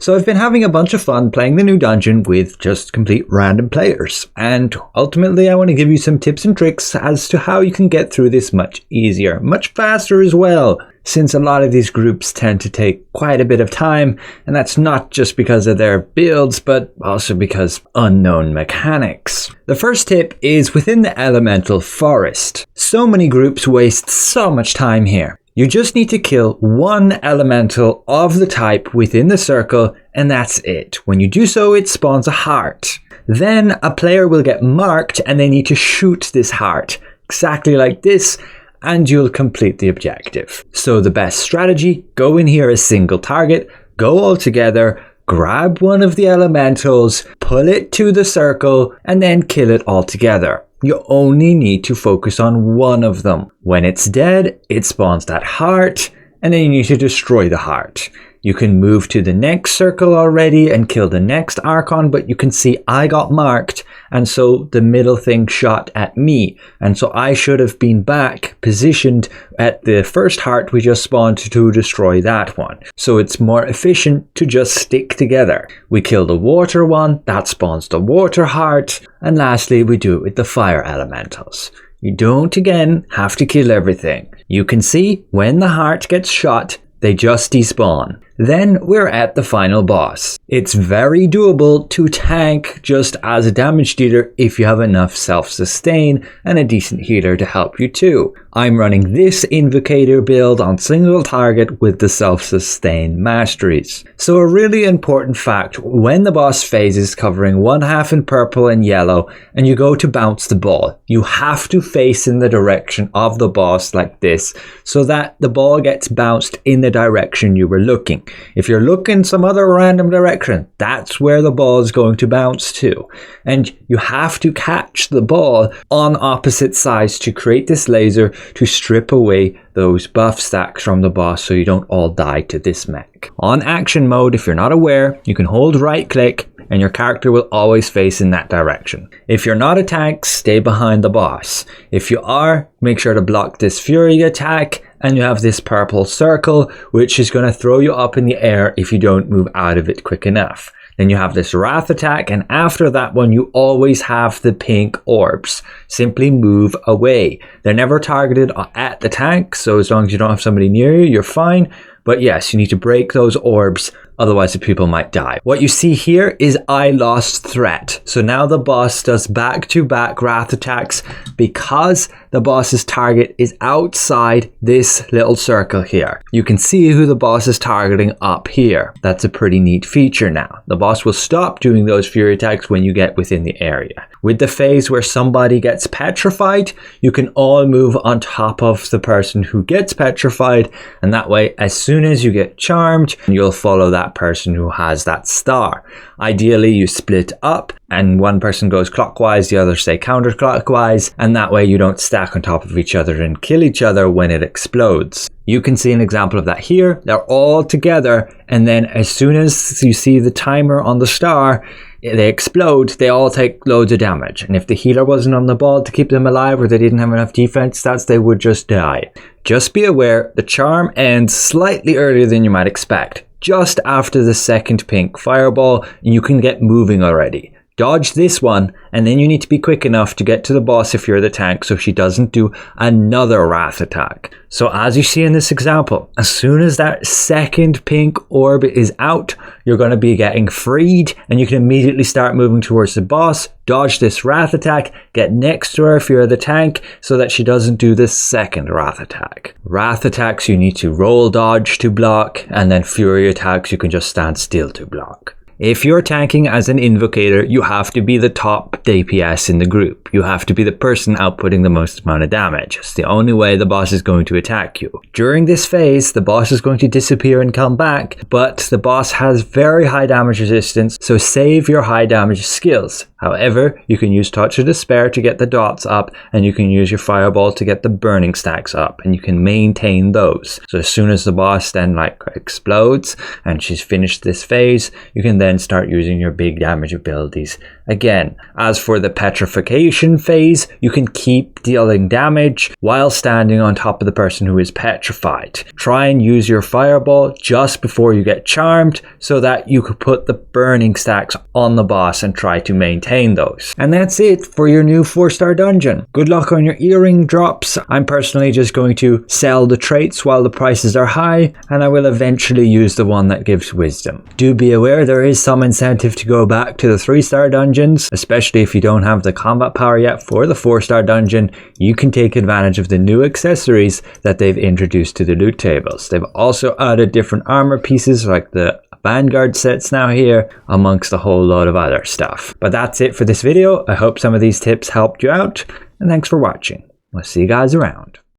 So I've been having a bunch of fun playing the new dungeon with just complete random players, and ultimately I want to give you some tips and tricks as to how you can get through this much easier, much faster as well, since a lot of these groups tend to take quite a bit of time, and that's not just because of their builds, but also because unknown mechanics. The first tip is within the elemental forest. So many groups waste so much time here. You just need to kill one elemental of the type within the circle, and that's it. When you do so, it spawns a heart. Then a player will get marked and they need to shoot this heart, exactly like this, and you'll complete the objective. So the best strategy, go in here as single target, go all together, grab one of the elementals, pull it to the circle, and then kill it all together. You only need to focus on one of them. When it's dead, it spawns that heart, and then you need to destroy the heart. You can move to the next circle already and kill the next Aragon, but you can see I got marked, and so the middle thing shot at me. And so I should have been back positioned at the first heart we just spawned to destroy that one. So it's more efficient to just stick together. We kill the water one, that spawns the water heart, and lastly we do it with the fire elementals. You don't again have to kill everything. You can see when the heart gets shot, they just despawn. Then we're at the final boss. It's very doable to tank just as a damage dealer if you have enough self-sustain and a decent healer to help you too. I'm running this Invocator build on single target with the self-sustain masteries. So a really important fact, when the boss phase is covering one half in purple and yellow and you go to bounce the ball, you have to face in the direction of the boss like this so that the ball gets bounced in the direction you were looking. If you're looking some other random direction, that's where the ball is going to bounce to. And you have to catch the ball on opposite sides to create this laser to strip away those buff stacks from the boss so you don't all die to this mech. On action mode, if you're not aware, you can hold right click and your character will always face in that direction. If you're not a tank, stay behind the boss. If you are, make sure to block this fury attack, and you have this purple circle which is going to throw you up in the air if you don't move out of it quick enough. Then you have this wrath attack, and after that one you always have the pink orbs. Simply move away. They're never targeted at the tank, so as long as you don't have somebody near you, you're fine. But yes, you need to break those orbs, otherwise the people might die. What you see here is I lost threat. So now the boss does back-to-back wrath attacks because the boss's target is outside this little circle here. You can see who the boss is targeting up here. That's a pretty neat feature now. The boss will stop doing those fury attacks when you get within the area. With the phase where somebody gets petrified, you can all move on top of the person who gets petrified, and that way as soon as you get charmed, you'll follow that person who has that star. Ideally you split up and one person goes clockwise, the other stay counterclockwise, and that way you don't stack on top of each other and kill each other when it explodes. You can see an example of that here. They're all together, and then as soon as you see the timer on the star, they explode, they all take loads of damage. And if the healer wasn't on the ball to keep them alive, or they didn't have enough defense stats, they would just die. Just be aware, the charm ends slightly earlier than you might expect, just after the second pink fireball, and you can get moving already. Dodge this one, and then you need to be quick enough to get to the boss if you're the tank so she doesn't do another wrath attack. So as you see in this example, as soon as that second pink orb is out, you're going to be getting freed, and you can immediately start moving towards the boss, dodge this wrath attack, get next to her if you're the tank so that she doesn't do this second wrath attack. Wrath attacks you need to roll dodge to block, and then fury attacks you can just stand still to block. If you're tanking as an invocator, you have to be the top DPS in the group. You have to be the person outputting the most amount of damage. It's the only way the boss is going to attack you. During this phase, the boss is going to disappear and come back, but the boss has very high damage resistance, so save your high damage skills. However, you can use Touch of Despair to get the dots up, and you can use your Fireball to get the burning stacks up, and you can maintain those. So as soon as the boss then explodes and she's finished this phase, you can then start using your big damage abilities Again, as for the petrification phase, you can keep dealing damage while standing on top of the person who is petrified. Try and use your fireball just before you get charmed so that you could put the burning stacks on the boss and try to maintain those. And that's it for your new 4-star dungeon. Good luck on your earring drops. I'm personally just going to sell the traits while the prices are high, and I will eventually use the one that gives wisdom. Do be aware there is some incentive to go back to the 3-star dungeons, especially if you don't have the combat power yet for the 4-star dungeon. You can take advantage of the new accessories that they've introduced to the loot tables. They've also added different armor pieces like the Vanguard sets now here, amongst a whole lot of other stuff. But that's it for this video. I hope some of these tips helped you out, and thanks for watching. We'll see you guys around.